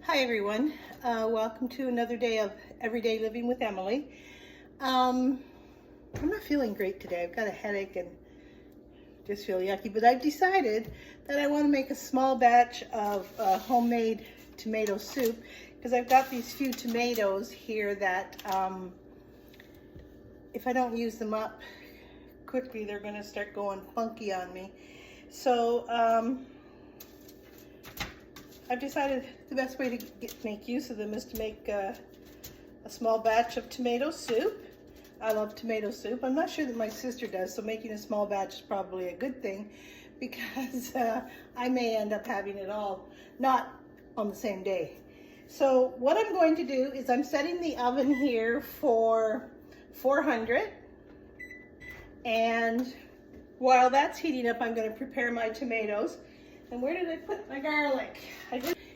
Hi everyone, welcome to another day of Everyday Living with Emily. I'm not feeling great today. I've got a headache and just feel yucky, but I've decided that I want to make a small batch of homemade tomato soup because I've got these few tomatoes here that if I don't use them up quickly, they're going to start going funky on me. So I've decided the best way to make use of them is to make a small batch of tomato soup. I love tomato soup. I'm not sure that my sister does, so making a small batch is probably a good thing because I may end up having it all, not on the same day. So what I'm going to do is I'm setting the oven here for 400, and while that's heating up, I'm going to prepare my tomatoes. And where did I put my garlic?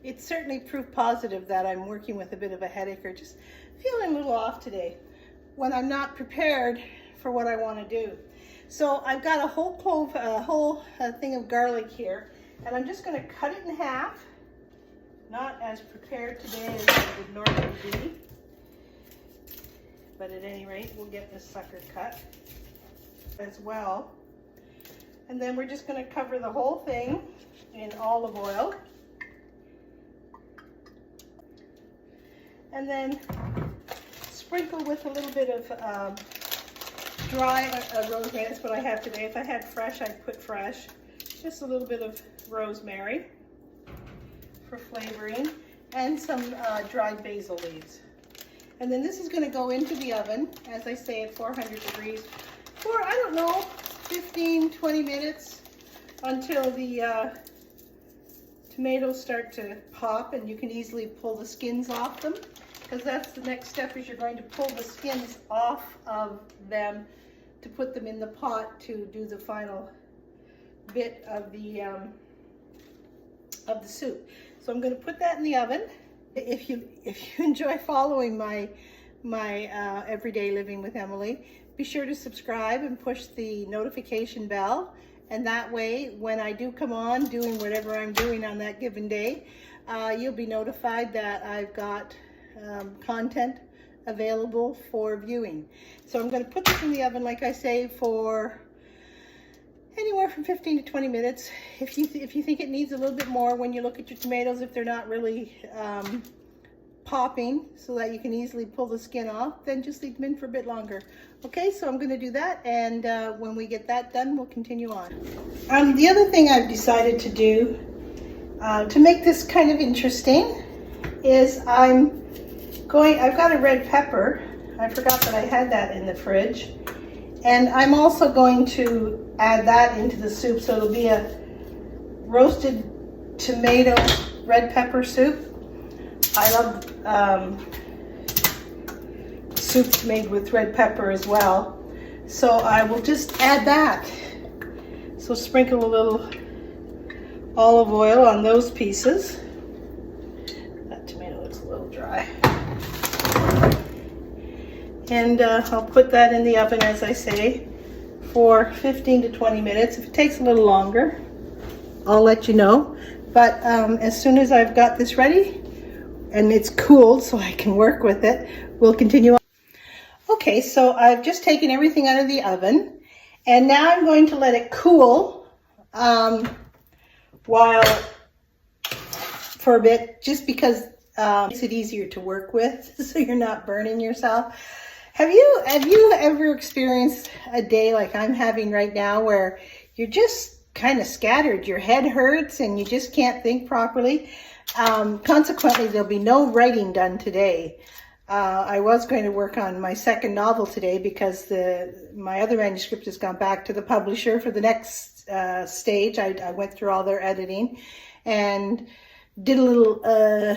It's certainly proof positive that I'm working with a bit of a headache or just feeling a little off today when I'm not prepared for what I want to do. So I've got a whole clove, whole thing of garlic here, and I'm just going to cut it in half. Not as prepared today as I would normally be, but at any rate, we'll get this sucker cut as well. And then we're just going to cover the whole thing in olive oil. And then sprinkle with a little bit of dry rosemary. That's what I have today. If I had fresh, I'd put fresh. Just a little bit of rosemary for flavoring, and some dried basil leaves. And then this is going to go into the oven, as I say, at 400 degrees for, I don't know, 15-20 minutes until the tomatoes start to pop and you can easily pull the skins off them, because that's the next step, is you're going to pull the skins off of them to put them in the pot to do the final bit of the soup. So I'm going to put that in the oven. If you enjoy following my Everyday Living with Emily, be sure to subscribe and push the notification bell, and that way when I do come on doing whatever I'm doing on that given day, you'll be notified that I've got content available for viewing. So I'm going to put this in the oven, like I say, for anywhere from 15 to 20 minutes. If you think it needs a little bit more when you look at your tomatoes, if they're not really popping so that you can easily pull the skin off, then just leave them in for a bit longer. Okay, so I'm going to do that, and when we get that done, we'll continue on. The other thing I've decided to do to make this kind of interesting is I've got a red pepper. I forgot that I had that in the fridge, and I'm also going to add that into the soup, so it'll be a roasted tomato red pepper soup. I love soups made with red pepper as well, so I will just add that. So sprinkle a little olive oil on those pieces. That tomato looks a little dry. And I'll put that in the oven, as I say, for 15 to 20 minutes. If it takes a little longer, I'll let you know. But as soon as I've got this ready and it's cooled so I can work with it, we'll continue on. Okay, so I've just taken everything out of the oven, and now I'm going to let it cool for a bit, just because it makes it easier to work with, so you're not burning yourself. Have you ever experienced a day like I'm having right now, where you're just kind of scattered, your head hurts and you just can't think properly? Consequently, there'll be no writing done today. I was going to work on my second novel today because my other manuscript has gone back to the publisher for the next stage. I went through all their editing and did a little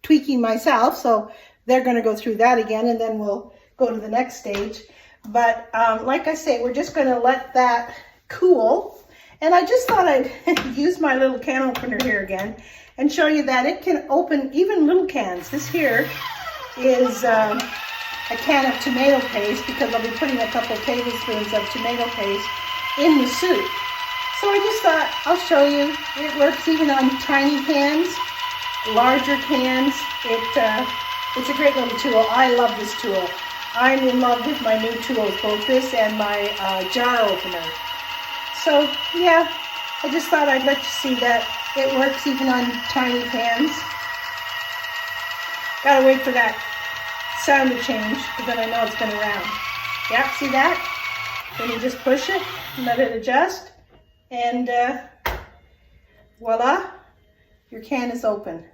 tweaking myself, so they're going to go through that again, and then we'll go to the next stage. But like I say, we're just going to let that cool. And I just thought I'd use my little can opener here again and show you that it can open even little cans. This here is a can of tomato paste, because I'll be putting a couple tablespoons of tomato paste in the soup. So I just thought I'll show you. It works even on tiny pans. larger cans, it's a great little tool. I love this tool. I'm in love with my new tools, both this and my jar opener. So yeah, I just thought I'd let you see that it works even on tiny pans. Gotta wait for that sound to change, but then I know it's been around. Yep, see that? Then you just push it, let it adjust, and voila, your can is open.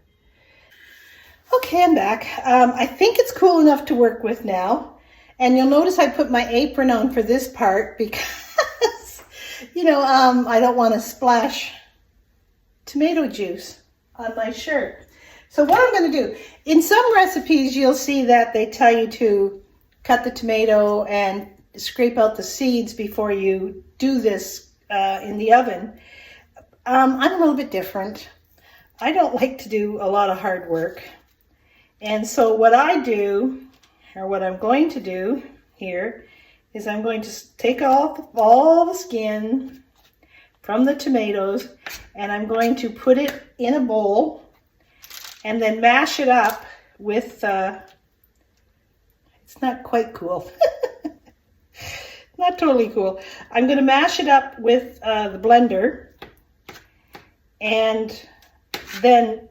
Okay, I'm back. I think it's cool enough to work with now. And you'll notice I put my apron on for this part because, you know, I don't want to splash tomato juice on my shirt. So what I'm going to do, in some recipes, you'll see that they tell you to cut the tomato and scrape out the seeds before you do this in the oven. I'm a little bit different. I don't like to do a lot of hard work. And so what I do, or what I'm going to do here, is I'm going to take off all the skin from the tomatoes, and I'm going to put it in a bowl and then mash it up with, it's not quite cool. Not totally cool. I'm going to mash it up with the blender and then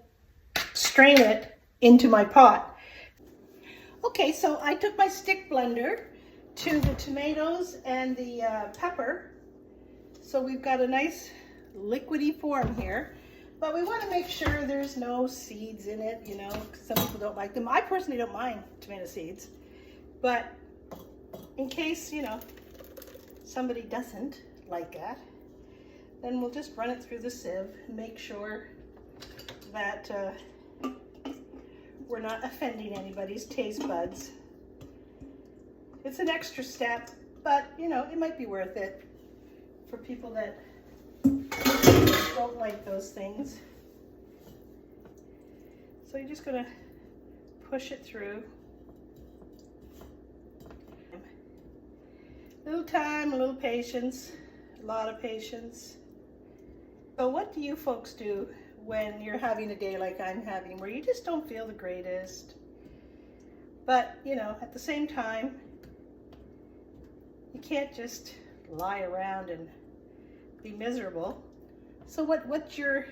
strain it into my pot. Okay, so I took my stick blender to the tomatoes and the pepper. So we've got a nice liquidy form here, but we want to make sure there's no seeds in it, you know, because some people don't like them. I personally don't mind tomato seeds, but in case, you know, somebody doesn't like that, then we'll just run it through the sieve and make sure that we're not offending anybody's taste buds. It's an extra step, but you know, it might be worth it for people that don't like those things. So you're just gonna push it through. A little time, a little patience, a lot of patience. So what do you folks do when you're having a day like I'm having, where you just don't feel the greatest? But, you know, at the same time, you can't just lie around and be miserable. So what's your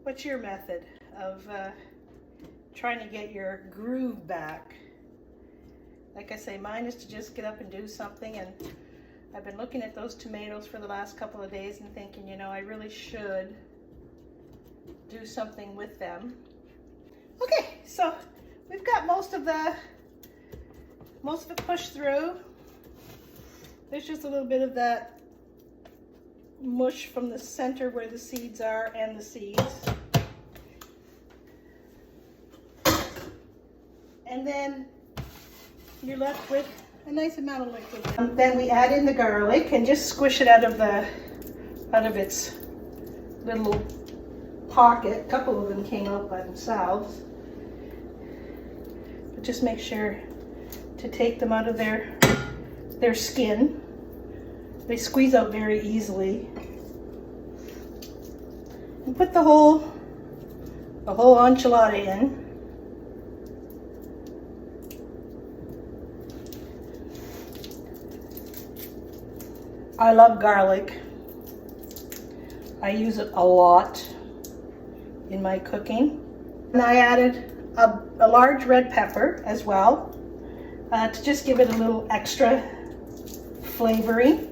method of trying to get your groove back? Like I say, mine is to just get up and do something, and I've been looking at those tomatoes for the last couple of days and thinking, you know, I really should do something with them. Okay, so we've got most of it pushed through. There's just a little bit of that mush from the center where the seeds are and the seeds. And then you're left with a nice amount of liquid. Then we add in the garlic and just squish it out of its little pocket. A couple of them came out by themselves. But just make sure to take them out of their skin. They squeeze out very easily. And put the whole enchilada in. I love garlic. I use it a lot in my cooking. And I added a large red pepper as well to just give it a little extra flavoring.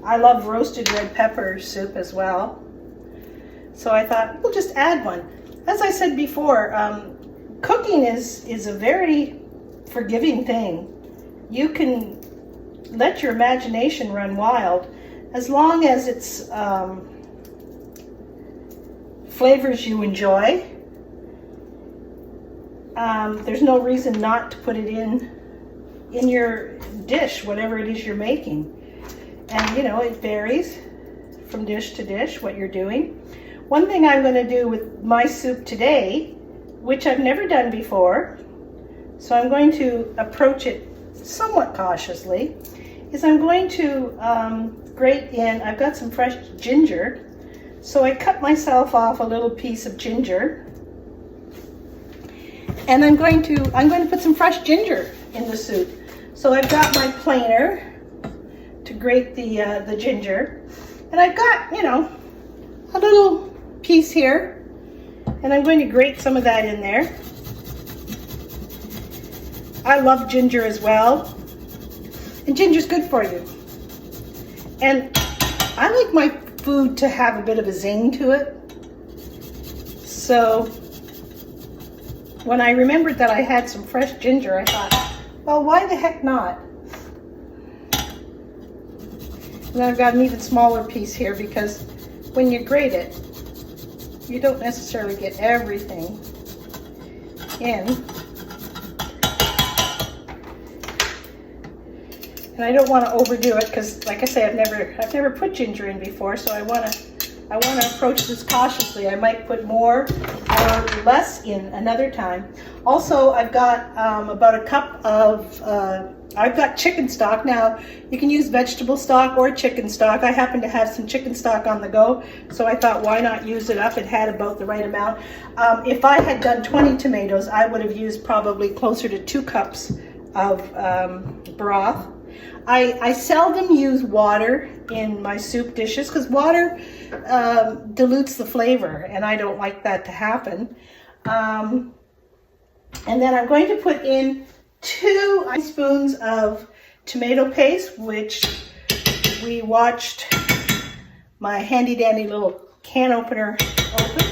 I love roasted red pepper soup as well. So I thought we'll just add one. As I said before, cooking is a very forgiving thing. You can let your imagination run wild as long as it's flavors you enjoy. There's no reason not to put it in your dish, whatever it is you're making. And you know, it varies from dish to dish what you're doing. One thing I'm going to do with my soup today, which I've never done before, so I'm going to approach it somewhat cautiously, is I'm going to grate in, I've got some fresh ginger, so I cut myself off a little piece of ginger, And I'm going to put some fresh ginger in the soup. So I've got my planer to grate the ginger, and I've got, you know, a little piece here, and I'm going to grate some of that in there. I love ginger as well, and ginger's good for you. And I like my food to have a bit of a zing to it. So when I remembered that I had some fresh ginger, I thought, well, why the heck not? And then I've got an even smaller piece here because when you grate it, you don't necessarily get everything in. And I don't want to overdo it because, like I say, I've never put ginger in before, so I want to approach this cautiously. I might put more or less in another time. Also, I've got about a cup of I've got chicken stock. Now, you can use vegetable stock or chicken stock. I happen to have some chicken stock on the go, so I thought, why not use it up? It had about the right amount. If I had done 20 tomatoes, I would have used probably closer to 2 cups of broth. I seldom use water in my soup dishes because water dilutes the flavor, and I don't like that to happen. And then I'm going to put in 2 spoons of tomato paste, which we watched my handy dandy little can opener open.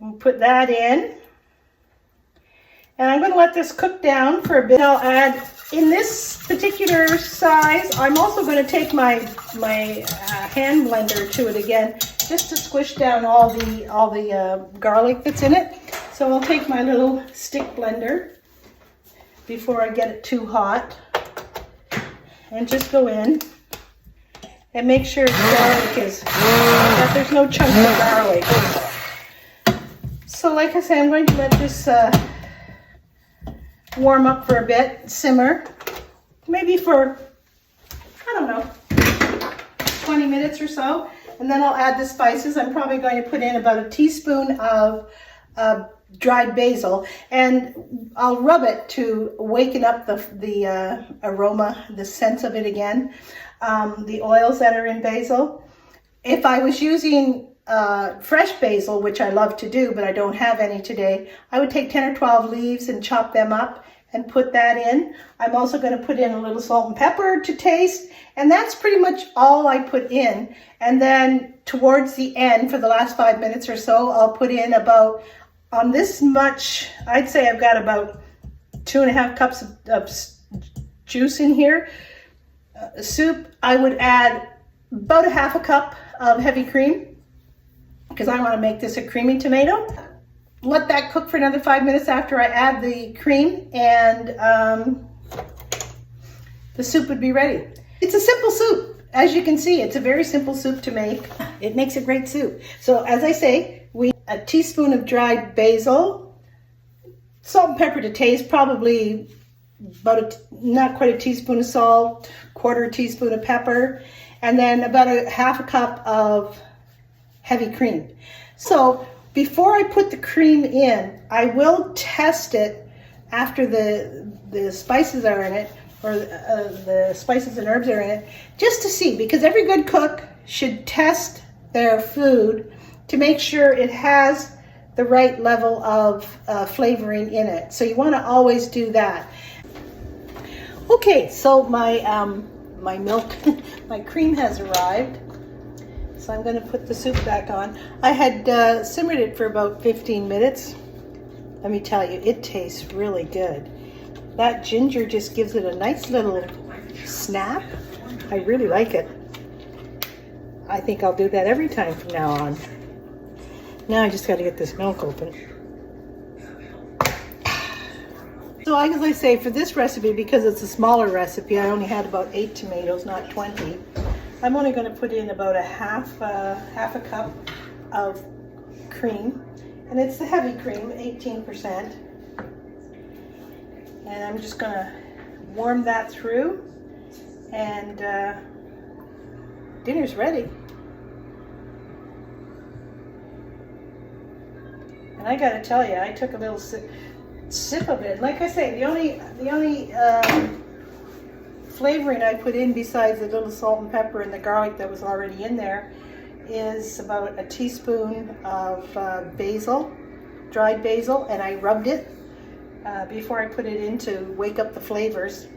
We'll put that in. And I'm going to let this cook down for a bit. I'll add, in this particular size, I'm also going to take my hand blender to it again, just to squish down all the garlic that's in it. So I'll take my little stick blender before I get it too hot, and just go in and make sure that there's no chunks of garlic. So like I say, I'm going to let this warm up for a bit, simmer, maybe for, I don't know, 20 minutes or so, and then I'll add the spices. I'm probably going to put in about a teaspoon of dried basil, and I'll rub it to waken up the aroma, the sense of it again, the oils that are in basil. If I was using fresh basil, which I love to do, but I don't have any today, I would take 10 or 12 leaves and chop them up and put that in. I'm also going to put in a little salt and pepper to taste, and that's pretty much all I put in. And then towards the end, for the last 5 minutes or so, I'll put in about, on this much, I'd say I've got about 2.5 cups of juice in here. Soup, I would add about 1/2 cup of heavy cream, because I want to make this a creamy tomato. Let that cook for another 5 minutes after I add the cream, and the soup would be ready. It's a simple soup. As you can see, it's a very simple soup to make. It makes a great soup. So as I say, a teaspoon of dried basil, salt and pepper to taste, probably about not quite a teaspoon of salt, 1/4 teaspoon of pepper, and then about 1/2 cup of heavy cream. So before I put the cream in, I will test it after the spices are in it, or the spices and herbs are in it, just to see, because every good cook should test their food to make sure it has the right level of flavoring in it. So you want to always do that. Okay, so my milk, my cream has arrived. So I'm going to put the soup back on. I had simmered it for about 15 minutes. Let me tell you, it tastes really good. That ginger just gives it a nice little snap. I really like it. I think I'll do that every time from now on. Now I just got to get this milk open. So as I say, for this recipe, because it's a smaller recipe, I only had about 8 tomatoes, not 20. I'm only going to put in about half a cup of cream, and it's the heavy cream, 18%. And I'm just going to warm that through, and dinner's ready. And I gotta tell you, I took a little sip of it. Like I say, the only flavoring I put in besides the little salt and pepper and the garlic that was already in there is about a teaspoon of basil, dried basil, and I rubbed it before I put it in to wake up the flavors.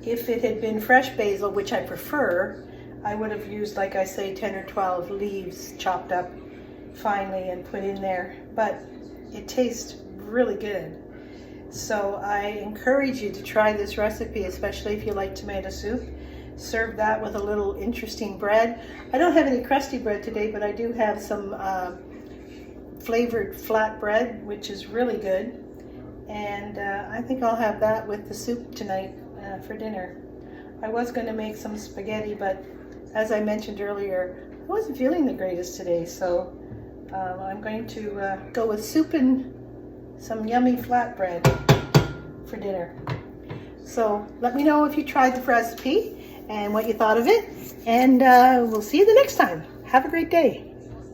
If it had been fresh basil, which I prefer, I would have used, like I say, 10 or 12 leaves chopped up finely and put in there, but it tastes really good. So I encourage you to try this recipe, especially if you like tomato soup. Serve that with a little interesting bread. I don't have any crusty bread today, but I do have some flavored flat bread, which is really good. And I think I'll have that with the soup tonight for dinner. I was going to make some spaghetti, but as I mentioned earlier, I wasn't feeling the greatest today, so I'm going to go with soup and some yummy flatbread for dinner. So let me know if you tried the recipe and what you thought of it, and we'll see you the next time. Have a great day.